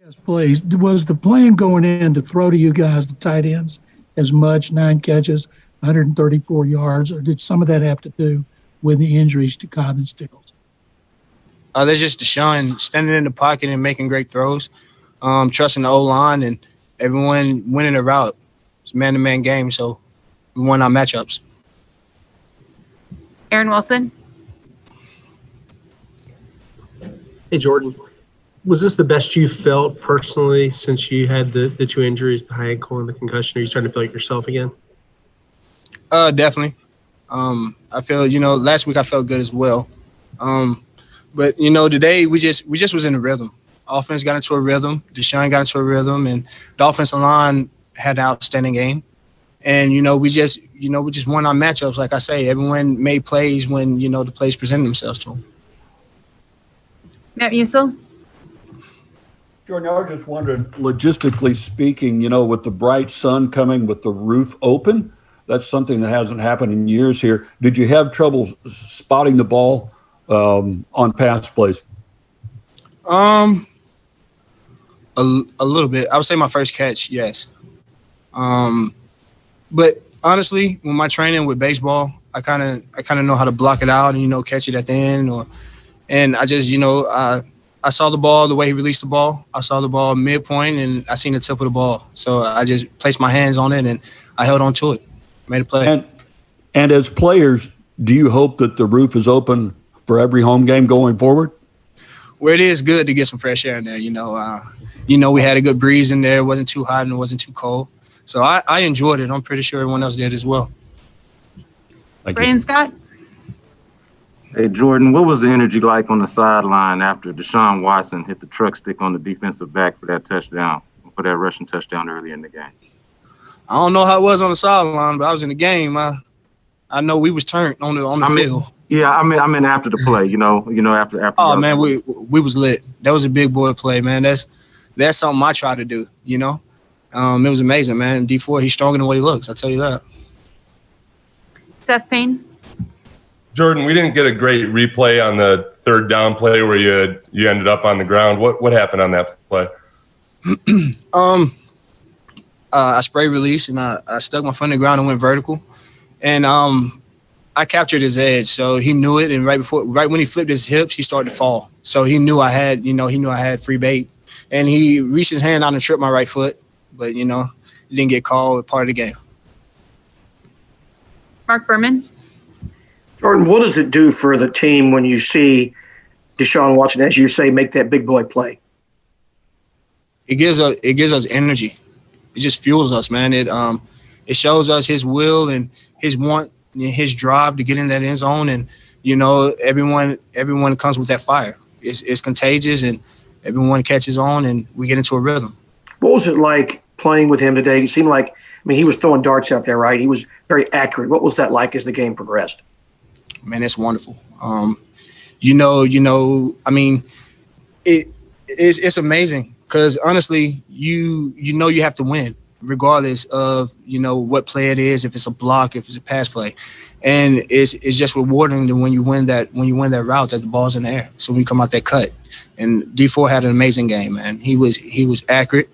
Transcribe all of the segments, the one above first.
Yes, please. Was the plan going in to throw to you guys, the tight ends, as much, 9 catches, 134 yards, or did some of that have to do with the injuries to Cobb and Stills? That's just Deshaun standing in the pocket and making great throws, trusting the O-line and everyone winning the route. It's a man-to-man game, so we won our matchups. Aaron Wilson. Hey, Jordan. Was this the best you felt personally since you had the two injuries, the high ankle and the concussion? Are you starting to feel like yourself again? Definitely. I feel, last week I felt good as well. But today we just was in a rhythm. Offense got into a rhythm. Deshaun got into a rhythm, and the offensive line had an outstanding game. And we just won our matchups. Like I say, everyone made plays when the plays presented themselves to them. Matt Musil. Jordan, I was just wondering, logistically speaking, with the bright sun coming with the roof open, that's something that hasn't happened in years here. Did you have trouble spotting the ball on pass plays? A little bit. I would say my first catch, yes. But honestly, with my training with baseball, I kind of know how to block it out and catch it at the end. And I just I saw the ball the way he released the ball. I saw the ball midpoint and I seen the tip of the ball. So I just placed my hands on it and I held on to it, made a play. And as players, do you hope that the roof is open for every home game going forward? Well, it is good to get some fresh air in there. We had a good breeze in there. It wasn't too hot and it wasn't too cold. So I enjoyed it. I'm pretty sure everyone else did as well. Brandon Scott. Hey, Jordan, what was the energy like on the sideline after Deshaun Watson hit the truck stick on the defensive back for that touchdown, for that rushing touchdown early in the game? I don't know how it was on the sideline, but I was in the game. I know we was turned on the field. Yeah, I mean after the play, after. Oh man, we was lit. That was a big boy play, man. That's something I try to do. It was amazing, man. D4, he's stronger than what he looks. I'll tell you that. Seth Payne. Jordan, we didn't get a great replay on the third down play where you ended up on the ground. What happened on that play? I spray released and I stuck my foot in the ground and went vertical, and I captured his edge, so he knew it. And right when he flipped his hips, he started to fall. So he knew I had free bait, and he reached his hand out and tripped my right foot, but it didn't get called part of the game. Mark Berman. Jordan, what does it do for the team when you see Deshaun Watson, as you say, make that big boy play? It gives us energy. It just fuels us, man. It shows us his will and his want, his drive to get in that end zone, and everyone comes with that fire. It's contagious, and everyone catches on, and we get into a rhythm. What was it like playing with him today? It seemed like, he was throwing darts out there, right? He was very accurate. What was that like as the game progressed? Man, it's wonderful. It's amazing because honestly, you have to win regardless of what play it is, if it's a block, if it's a pass play, and it's just rewarding when you win that route that the ball's in the air. So when you come out that cut, and D4 had an amazing game, man. He was accurate.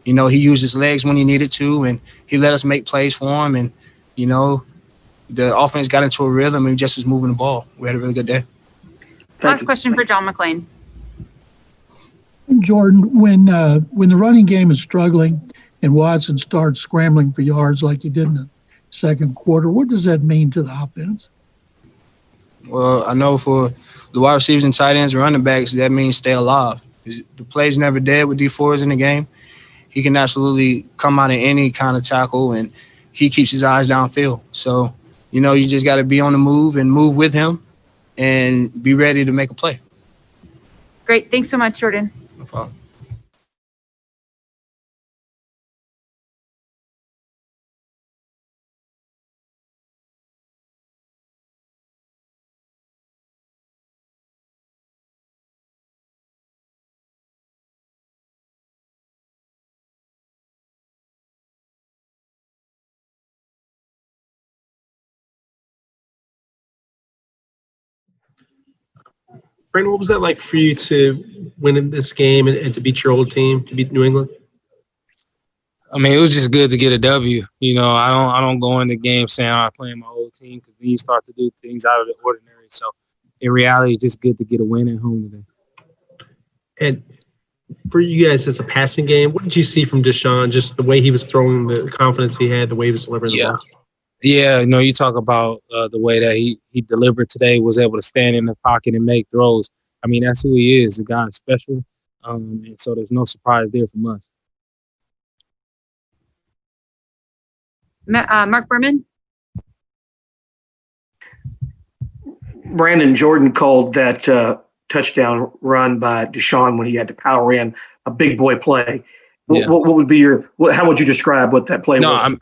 He used his legs when he needed to, and he let us make plays for him, and the offense got into a rhythm and just was moving the ball. We had a really good day. Last question for John McClain. Jordan, when the running game is struggling and Watson starts scrambling for yards like he did in the second quarter, what does that mean to the offense? Well, I know for the wide receivers and tight ends and running backs, that means stay alive. The play's never dead with D4s in the game. He can absolutely come out of any kind of tackle, and he keeps his eyes downfield. So, you just got to be on the move and move with him and be ready to make a play. Great. Thanks so much, Jordan. No problem. Brandon, what was that like for you to win this game and to beat your old team, to beat New England? I mean, it was just good to get a W. You know, I don't go in the game saying I'm playing my old team, because then you start to do things out of the ordinary. So in reality, it's just good to get a win at home today. And for you guys, as a passing game, what did you see from Deshaun? Just the way he was throwing, the confidence he had, the way he was delivering the ball. Yeah, you know, you talk about the way that he delivered today, was able to stand in the pocket and make throws. I mean, that's who he is. The guy is special. And so there's no surprise there from us. Mark Berman. Brandon, Jordan called that touchdown run by Deshaun when he had to power in a big boy play. Yeah. What would be how would you describe what that play was? I'm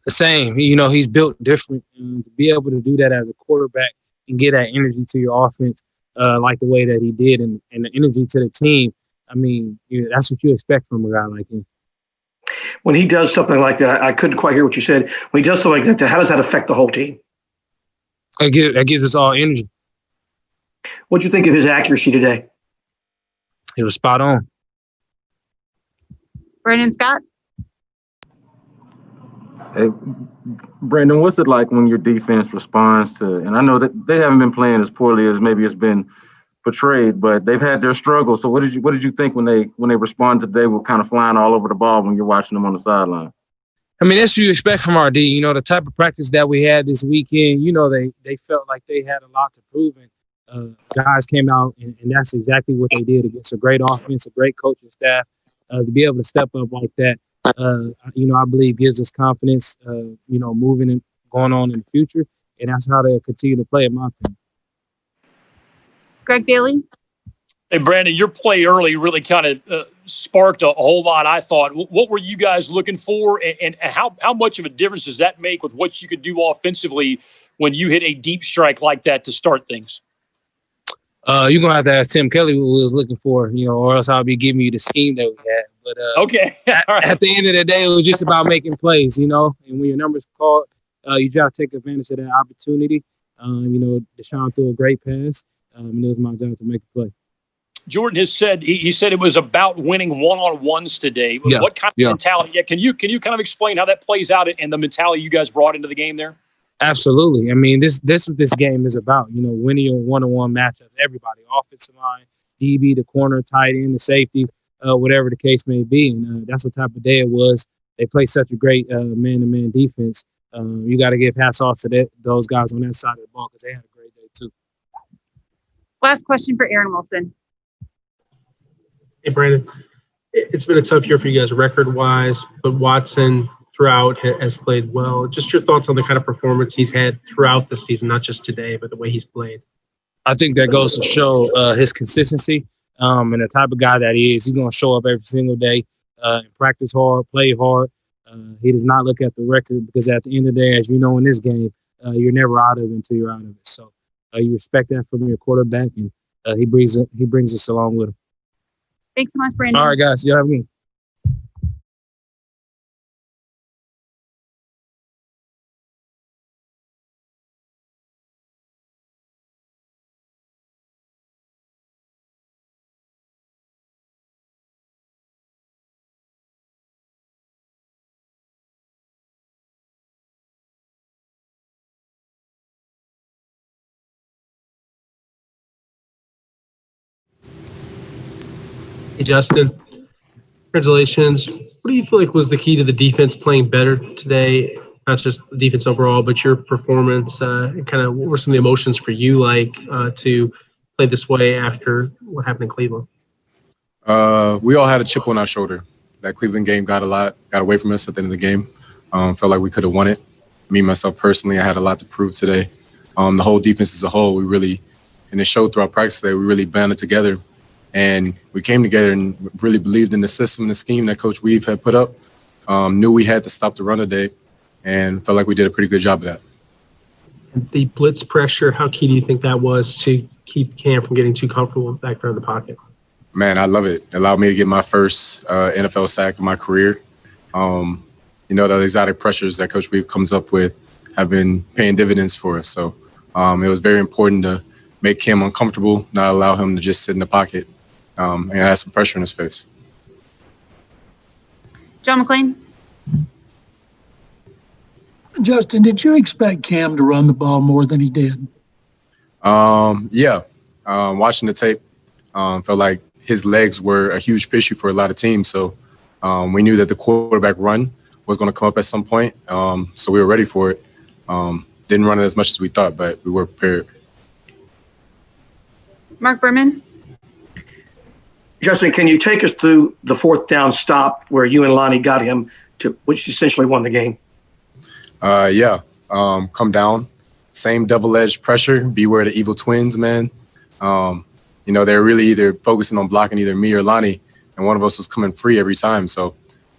the same. You know, he's built different. And to be able to do that as a quarterback and get that energy to your offense like the way that he did, and the energy to the team, I mean, that's what you expect from a guy like him. When he does something like that, I couldn't quite hear what you said. When he does something like that, how does that affect the whole team? That gives us all energy. What do you think of his accuracy today? He was spot on. Brandon Scott. Hey, Brandon, what's it like when your defense responds to, and I know that they haven't been playing as poorly as maybe it's been portrayed, but they've had their struggles. So what did you think when they respond today with kind of flying all over the ball when you're watching them on the sideline? I mean, that's what you expect from our D. You know, the type of practice that we had this weekend, you know, they felt like they had a lot to prove. And guys came out, and that's exactly what they did against a great offense, a great coaching staff. To be able to step up like that, you know, I believe gives us confidence, you know, moving and going on in the future. And that's how they'll continue to play, in my opinion. Greg Bailey. Hey, Brandon, your play early really kind of sparked a whole lot, I thought. What were you guys looking for, and how much of a difference does that make with what you could do offensively when you hit a deep strike like that to start things? You're going to have to ask Tim Kelly what we was looking for, you know, or else I'll be giving you the scheme that we had. But okay. Right. At the end of the day, it was just about making plays, you know, and when your number's called, you try to take advantage of that opportunity. You know, Deshaun threw a great pass, and it was my job to make a play. Jordan has said he said it was about winning one-on-ones today. Yeah. What kind of mentality? Yeah, can you kind of explain how that plays out and the mentality you guys brought into the game there? Absolutely. I mean, this what this game is about. You know, winning your one-on-one matchup. Everybody, offensive line, DB, the corner, tight end, the safety, whatever the case may be. And that's what type of day it was. They play such a great man-to-man defense. You got to give hats off to those guys on that side of the ball, because they had a great day too. Last question for Aaron Wilson. Hey, Brandon, it's been a tough year for you guys record-wise, but Watson throughout has played well. Just your thoughts on the kind of performance he's had throughout the season, not just today, but the way he's played. I think that goes to show his consistency and the type of guy that he is. He's going to show up every single day and practice hard, play hard. He does not look at the record, because at the end of the day, as you know in this game, you're never out of it until you're out of it. So you respect that from your quarterback, and he brings us along with him. Thanks so much, Brandon. All right, guys. You have me. Hey, Justin, congratulations. What do you feel like was the key to the defense playing better today? Not just the defense overall, but your performance, and kind of what were some of the emotions for you like to play this way after what happened in Cleveland? We all had a chip on our shoulder. That Cleveland game got away from us at the end of the game. Felt like we could have won it. Me, myself personally, I had a lot to prove today. The whole defense as a whole, we really, and it showed throughout practice today, we really banded together. And we came together and really believed in the system and the scheme that Coach Weave had put up. Knew we had to stop the run today, and felt like we did a pretty good job of that. The blitz pressure, how key do you think that was to keep Cam from getting too comfortable back there in the pocket? Man, I love it. It allowed me to get my first NFL sack of my career. You know, the exotic pressures that Coach Weave comes up with have been paying dividends for us. So it was very important to make Cam uncomfortable, not allow him to just sit in the pocket. and had some pressure in his face. John McClain. Justin, did you expect Cam to run the ball more than he did? Yeah. Watching the tape, felt like his legs were a huge issue for a lot of teams. So we knew that the quarterback run was going to come up at some point. So we were ready for it. Didn't run it as much as we thought, but we were prepared. Mark Berman. Justin, can you take us through the fourth down stop where you and Lonnie got him to, which essentially won the game? Yeah. Come down. Same double-edged pressure. Beware the evil twins, man. They're really either focusing on blocking either me or Lonnie, and one of us was coming free every time. So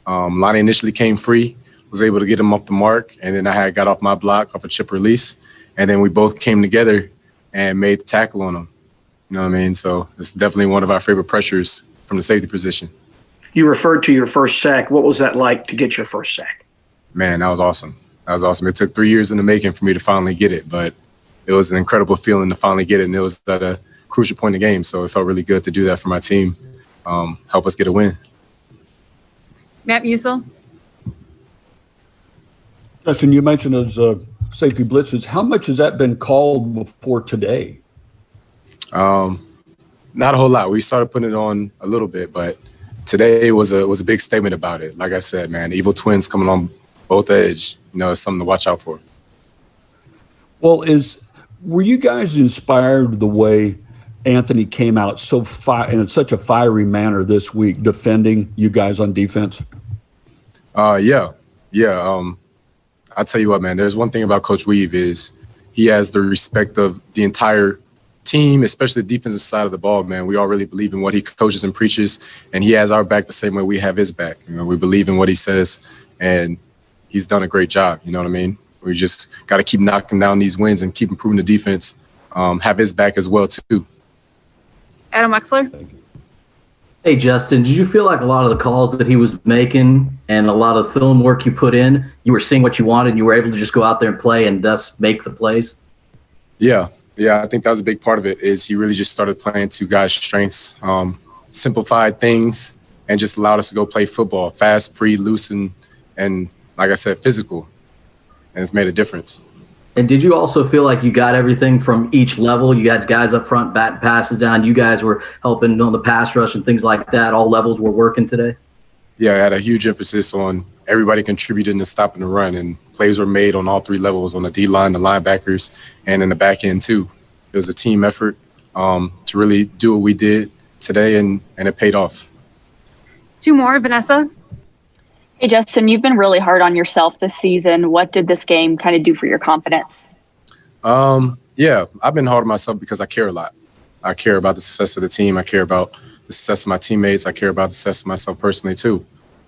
Lonnie initially came free, was able to get him off the mark, and then I got off my block off a chip release, and then we both came together and made the tackle on him. You know what I mean? So it's definitely one of our favorite pressures from the safety position. You referred to your first sack. What was that like to get your first sack? Man, that was awesome. That was awesome. It took 3 years in the making for me to finally get it, but it was an incredible feeling to finally get it, and it was at a crucial point in the game. So it felt really good to do that for my team, help us get a win. Matt Musil. Justin, you mentioned those safety blitzes. How much has that been called before today? Not a whole lot. We started putting it on a little bit, but today was a big statement about it. Like I said, man, evil twins coming on both edge. It's something to watch out for. Well, were you guys inspired the way Anthony came out in such a fiery manner this week, defending you guys on defense? Yeah. I'll tell you what, man. There's one thing about Coach Weave is he has the respect of the entire team, especially the defensive side of the ball, man. We all really believe in what he coaches and preaches, and he has our back the same way we have his back. We believe in what he says, and he's done a great job. You know what I mean? We just got to keep knocking down these wins and keep improving the defense, have his back as well, too. Adam Wexler. Hey, Justin, did you feel like a lot of the calls that he was making and a lot of the film work you put in, you were seeing what you wanted and you were able to just go out there and play and thus make the plays? Yeah, I think that was a big part of it is he really just started playing to guys' strengths, simplified things, and just allowed us to go play football, fast, free, loose, and like I said, physical. And it's made a difference. And did you also feel like you got everything from each level? You had guys up front batting passes down. You guys were helping on the pass rush and things like that. All levels were working today? Yeah, I had a huge emphasis on everybody contributing to stopping the run, and plays were made on all three levels, on the D-line, the linebackers, and in the back end too. It was a team effort to really do what we did today, and it paid off. Two more, Vanessa. Hey, Justin, you've been really hard on yourself this season. What did this game kind of do for your confidence? Yeah, I've been hard on myself because I care a lot. I care about the success of the team. I care about the success of my teammates. I care about the success of myself personally, too.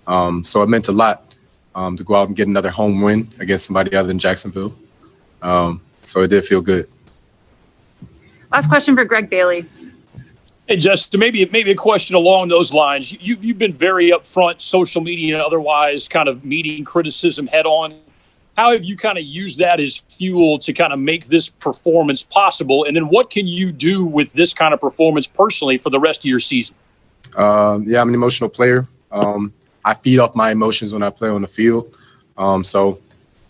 So it meant a lot to go out and get another home win against somebody other than Jacksonville. So it did feel good. Last question for Greg Bailey. Hey, Justin, maybe a question along those lines. You've been very upfront, social media and otherwise, kind of meeting criticism head on. How have you kind of used that as fuel to kind of make this performance possible? And then what can you do with this kind of performance personally for the rest of your season? Yeah, I'm an emotional player. I feed off my emotions when I play on the field. So,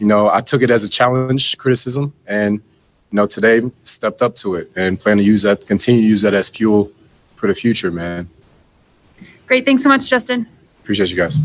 I took it as a challenge, criticism, and, today stepped up to it and plan to continue to use that as fuel for the future, man. Great. Thanks so much, Justin. Appreciate you guys.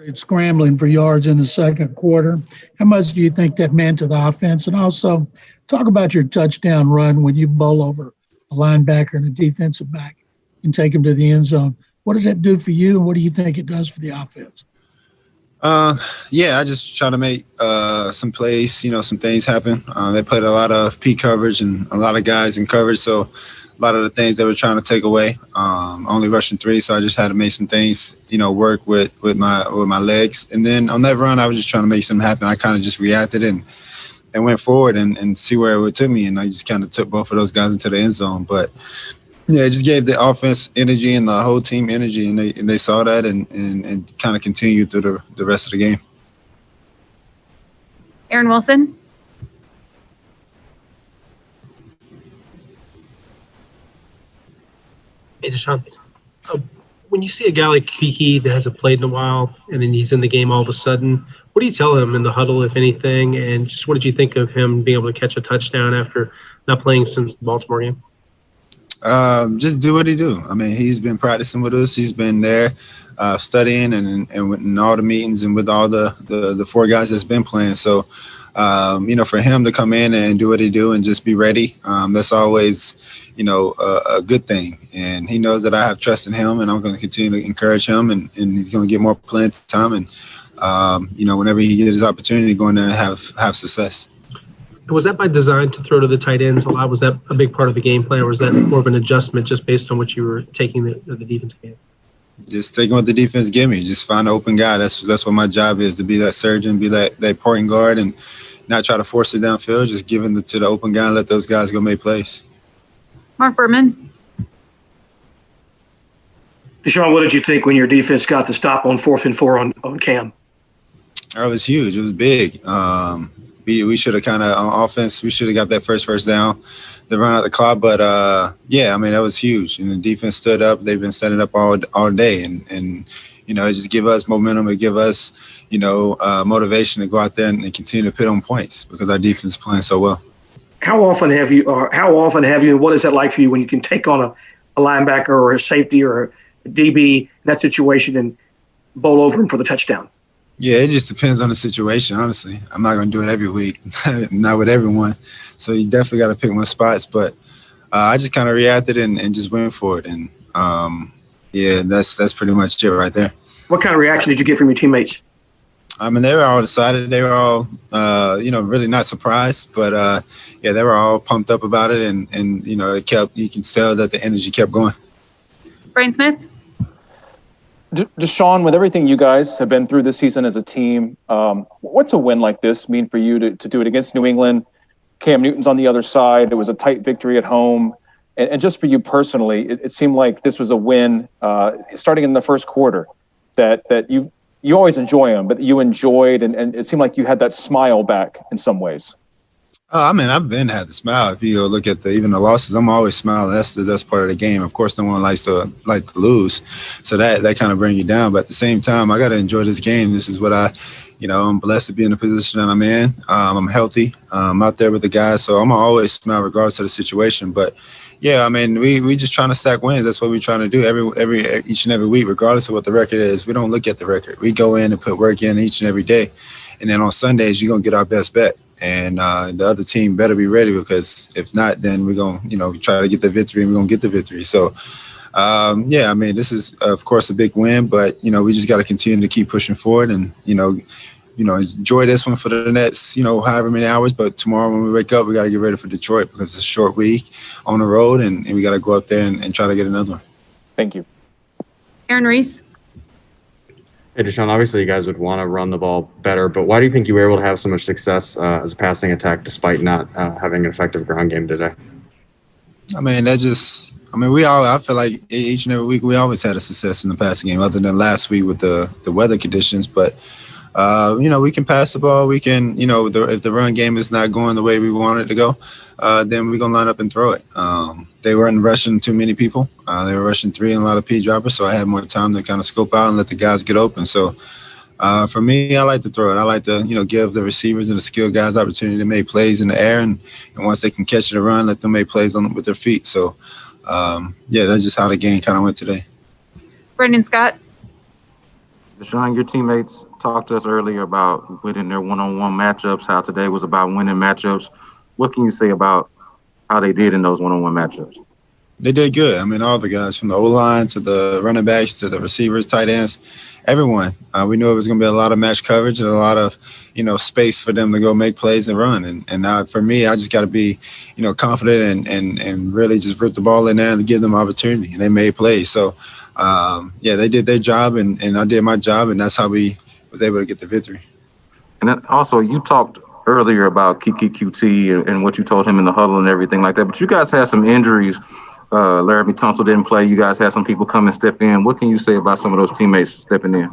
It's scrambling for yards in the second quarter. How much do you think that meant to the offense? And also talk about your touchdown run when you bowl over a linebacker and a defensive back and take him to the end zone. What does that do for you, and what do you think it does for the offense? Yeah, I just try to make some plays, some things happen. They played a lot of P coverage and a lot of guys in coverage, so a lot of the things they were trying to take away. Only rushing 3, so I just had to make some things, work with my legs. And then on that run, I was just trying to make something happen. I kind of just reacted and went forward and see where it took me, and I just kind of took both of those guys into the end zone. But yeah, it just gave the offense energy and the whole team energy, and they saw that and kind of continued through the rest of the game. Aaron Wilson. Hey, Deshaun, when you see a guy like Kiki that hasn't played in a while and then he's in the game all of a sudden, what do you tell him in the huddle, if anything? And just what did you think of him being able to catch a touchdown after not playing since the Baltimore game? Just do what he do. I mean, he's been practicing with us. He's been there studying and in all the meetings and with all the 4 guys that's been playing. So, for him to come in and do what he do and just be ready, that's always, a good thing. And he knows that I have trust in him, and I'm going to continue to encourage him, and he's going to get more playing time. And, whenever he gets his opportunity, going there and have success. Was that by design to throw to the tight ends a lot? Was that a big part of the game plan, or was that more of an adjustment just based on what you were taking the defense game? Just taking what the defense give me. Just find an open guy. That's what my job is, to be that surgeon, be that point guard, and not try to force it downfield. Just give it to the open guy and let those guys go make plays. Mark Berman. Deshaun, what did you think when your defense got the stop on 4th and 4 on Cam? Oh, it was huge. It was big. We should have kind of, on offense, we should have got that first down, the run out the clock. But, that was huge. And the defense stood up. They've been standing up all day. And it just give us momentum. It give us, motivation to go out there and continue to put on points because our defense is playing so well. How often have you, and what is that like for you when you can take on a linebacker or a safety or a DB in that situation and bowl over him for the touchdown? Yeah, it just depends on the situation, honestly. I'm not going to do it every week, not with everyone. So you definitely got to pick my spots. But I just kind of reacted and just went for it. And, that's pretty much it right there. What kind of reaction did you get from your teammates? I mean, they were all excited. They were all, really not surprised. But, they were all pumped up about it. And you can tell that the energy kept going. Brian Smith. Deshaun, with everything you guys have been through this season as a team, what's a win like this mean for you to do it against New England? Cam Newton's on the other side. It was a tight victory at home. And just for you personally, it seemed like this was a win starting in the first quarter that you always enjoy them, but you enjoyed and it seemed like you had that smile back in some ways. I've been had the smile. If you look at even the losses, I'm always smiling. That's part of the game. Of course, no one likes to lose, so that kind of brings you down. But at the same time, I got to enjoy this game. This is what I'm blessed to be in the position that I'm in. I'm healthy. I'm out there with the guys, so I'm always smile regardless of the situation. But yeah, we just trying to stack wins. That's what we're trying to do each and every week, regardless of what the record is. We don't look at the record. We go in and put work in each and every day, and then on Sundays you're gonna get our best bet. And the other team better be ready, because if not, then we're going to, try to get the victory, and we're going to get the victory. So, this is, of course, a big win, but, we just got to continue to keep pushing forward and, enjoy this one for the next, however many hours. But tomorrow when we wake up, we got to get ready for Detroit, because it's a short week on the road, and we got to go up there and try to get another one. Thank you. Aaron Reese. Hey, Deshaun, obviously you guys would want to run the ball better, but why do you think you were able to have so much success as a passing attack despite not having an effective ground game today? I feel like each and every week we always had a success in the passing game, other than last week with the weather conditions. But, we can pass the ball. We can, if the run game is not going the way we want it to go, then we're going to line up and throw it. They weren't rushing too many people. They were rushing 3 and a lot of P droppers, so I had more time to kind of scope out and let the guys get open. So for me, I like to throw it. I like to, give the receivers and the skilled guys opportunity to make plays in the air, and once they can catch it and run, let them make plays with their feet. So, that's just how the game kind of went today. Brandon Scott. Deshaun, your teammates talked to us earlier about winning their one-on-one matchups, how today was about winning matchups. What can you say about how they did in those one-on-one matchups? They did good. I mean, all the guys from the O-line to the running backs to the receivers, tight ends, everyone. We knew it was going to be a lot of match coverage and a lot of, space for them to go make plays and run. And for me, I just got to be, confident and really just rip the ball in there and give them opportunity. And they made plays. So, they did their job and I did my job, and that's how we was able to get the victory. And then also, you talked earlier about Kiki QT and what you told him in the huddle and everything like that. But you guys had some injuries. Laramie Tunsil didn't play. You guys had some people come and step in. What can you say about some of those teammates stepping in?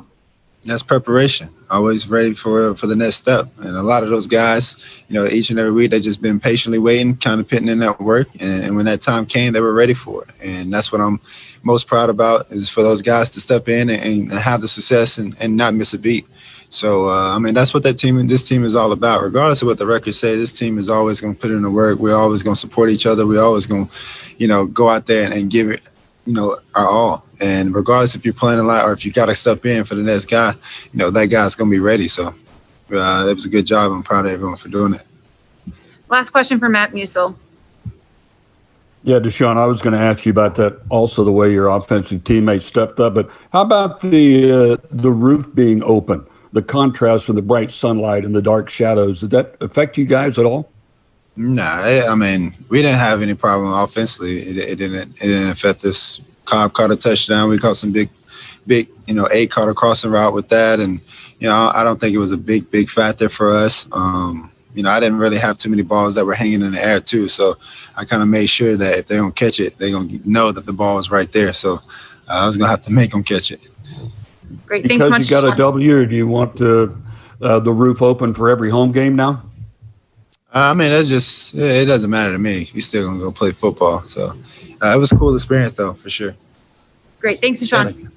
That's preparation. Always ready for the next step. And a lot of those guys, each and every week, they've just been patiently waiting, kind of putting in that work. And when that time came, they were ready for it. And that's what I'm most proud about, is for those guys to step in and have the success and not miss a beat. So, that's what this team is all about. Regardless of what the records say, this team is always going to put in the work. We're always going to support each other. We're always going to, go out there and give it, our all. And regardless if you're playing a lot or if you got to step in for the next guy, that guy's going to be ready. So that was a good job. I'm proud of everyone for doing it. Last question for Matt Musil. Yeah, Deshaun, I was going to ask you about that also, the way your offensive teammates stepped up. But how about the roof being open? The contrast from the bright sunlight and the dark shadows, did that affect you guys at all? No, we didn't have any problem offensively. It didn't affect us. Cobb caught a touchdown. We caught some big, A caught a crossing route with that. And, I don't think it was a big factor for us. I didn't really have too many balls that were hanging in the air too. So I kind of made sure that if they don't catch it, they're going to know that the ball was right there. So I was going to have to make them catch it. Great. Thanks so much. Because you got a W, or do you want the roof open for every home game now? That's just, it doesn't matter to me. We still going to go play football. So it was a cool experience, though, for sure. Great. Thanks, Deshaun.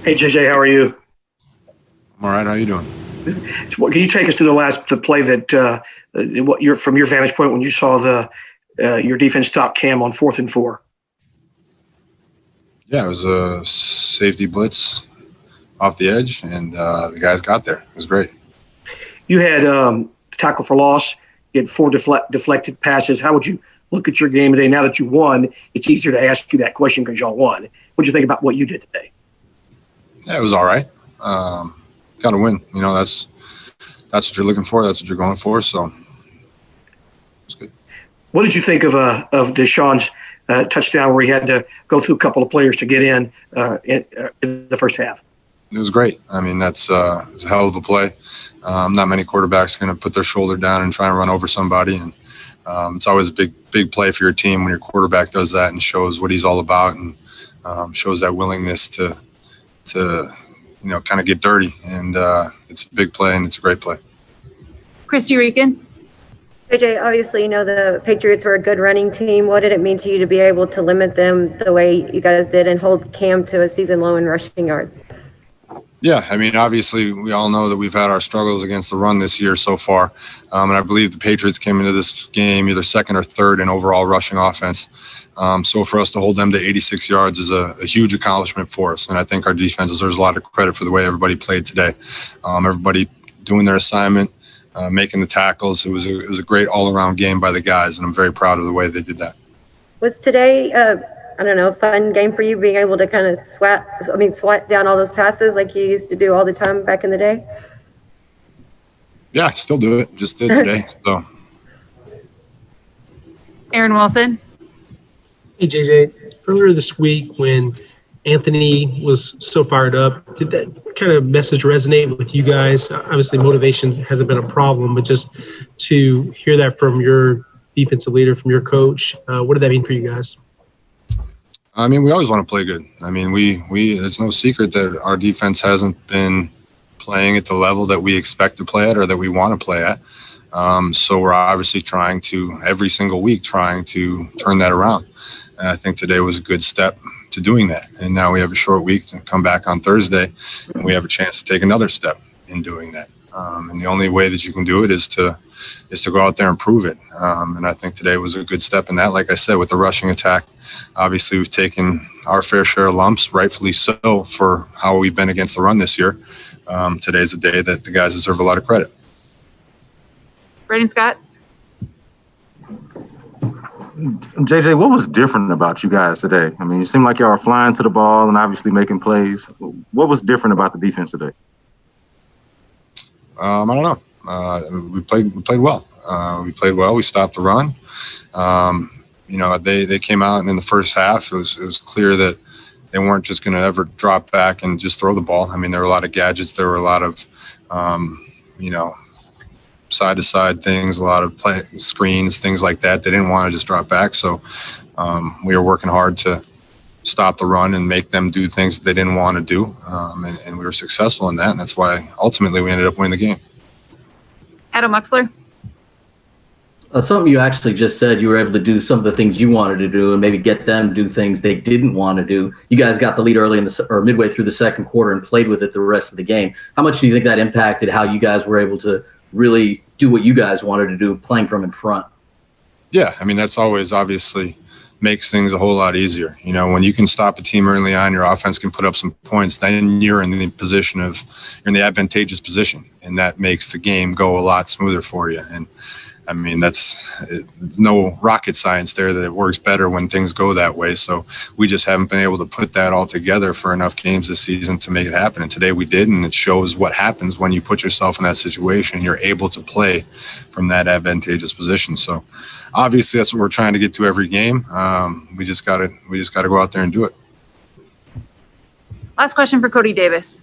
Hey, JJ, how are you? I'm all right. How you doing? Can you take us to the play that from your vantage point when you saw your defense stop Cam on 4th and 4? Yeah, it was a safety blitz off the edge, and the guys got there. It was great. You had tackle for loss. You had 4 deflected passes. How would you look at your game today? Now that you won, it's easier to ask you that question because y'all won. What did you think about what you did today? Yeah, it was all right. Got to win. That's what you're looking for. That's what you're going for. So it's good. What did you think of Deshaun's touchdown where he had to go through a couple of players to get in the first half? It was great. It's a hell of a play. Not many quarterbacks are going to put their shoulder down and try and run over somebody. And it's always a big play for your team when your quarterback does that and shows what he's all about and shows that willingness to kind of get dirty. And it's a big play and it's a great play. Christy Regan. AJ, obviously, the Patriots were a good running team. What did it mean to you to be able to limit them the way you guys did and hold Cam to a season low in rushing yards? Yeah, obviously, we all know that we've had our struggles against the run this year so far. And I believe the Patriots came into this game either second or third in overall rushing offense. So for us to hold them to 86 yards is a huge accomplishment for us. And I think our defense deserves a lot of credit for the way everybody played today. Everybody doing their assignment, making the tackles. It was a great all-around game by the guys, and I'm very proud of the way they did that. Was today, fun game for you, being able to kind of swat down all those passes like you used to do all the time back in the day? Yeah, I still do it. Just did today. So, Aaron Wilson. Hey, JJ, earlier this week when Anthony was so fired up, did that kind of message resonate with you guys? Obviously, motivation hasn't been a problem, but just to hear that from your defensive leader, from your coach, what did that mean for you guys? We always want to play good. It's no secret that our defense hasn't been playing at the level that we expect to play at or that we want to play at. So we're obviously every single week, trying to turn that around. And I think today was a good step to doing that. And now we have a short week to come back on Thursday, and we have a chance to take another step in doing that. And the only way that you can do it is to go out there and prove it. And I think today was a good step in that. Like I said, with the rushing attack, obviously we've taken our fair share of lumps, rightfully so, for how we've been against the run this year. Today's a day that the guys deserve a lot of credit. Brandon Scott. JJ, what was different about you guys today? I mean, you seem like y'all are flying to the ball and obviously making plays. What was different about the defense today? I don't know. We played well. We played well. We stopped the run. They came out, and in the first half, it was clear that they weren't just going to ever drop back and just throw the ball. I mean, there were a lot of gadgets. There were a lot of, side-to-side things, a lot of play screens, things like that. They didn't want to just drop back. So we were working hard to stop the run and make them do things that they didn't want to do. And we were successful in that. And that's why ultimately we ended up winning the game. Adam Muxler. Something you actually just said, you were able to do some of the things you wanted to do and maybe get them to do things they didn't want to do. You guys got the lead early or midway through the second quarter and played with it the rest of the game. How much do you think that impacted how you guys were able to really do what you guys wanted to do, playing from in front? Yeah, I mean, that's always obviously makes things a whole lot easier. When you can stop a team early on, your offense can put up some points, then you're in the advantageous position, and that makes the game go a lot smoother for you. And I mean, that's no rocket science there, that it works better when things go that way. So we just haven't been able to put that all together for enough games this season to make it happen. And today we did, and it shows what happens when you put yourself in that situation and you're able to play from that advantageous position. So obviously that's what we're trying to get to every game. We just gotta go out there and do it. Last question for Cody Davis.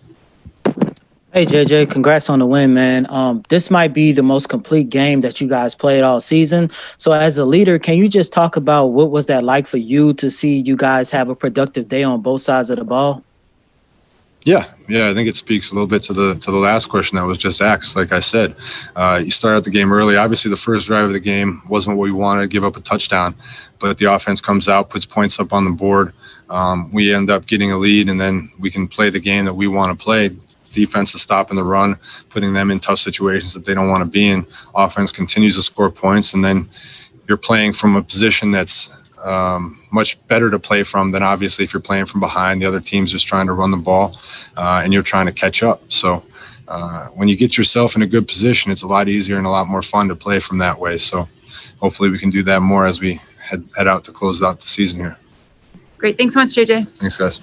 Hey, JJ, congrats on the win, man. This might be the most complete game that you guys played all season. So as a leader, can you just talk about what was that like for you to see you guys have a productive day on both sides of the ball? Yeah, I think it speaks a little bit to the last question that was just asked. Like I said, you start out the game early. Obviously, the first drive of the game wasn't what we wanted, to give up a touchdown. But the offense comes out, puts points up on the board. We end up getting a lead, and then we can play the game that we want to play. Defense is stopping the run, putting them in tough situations that they don't want to be in. Offense continues to score points, and then you're playing from a position that's much better to play from than obviously if you're playing from behind. The other team's just trying to run the ball, and you're trying to catch up. So when you get yourself in a good position, it's a lot easier and a lot more fun to play from that way. So hopefully we can do that more as we head out to close out the season here. Great. Thanks so much, JJ. Thanks, guys.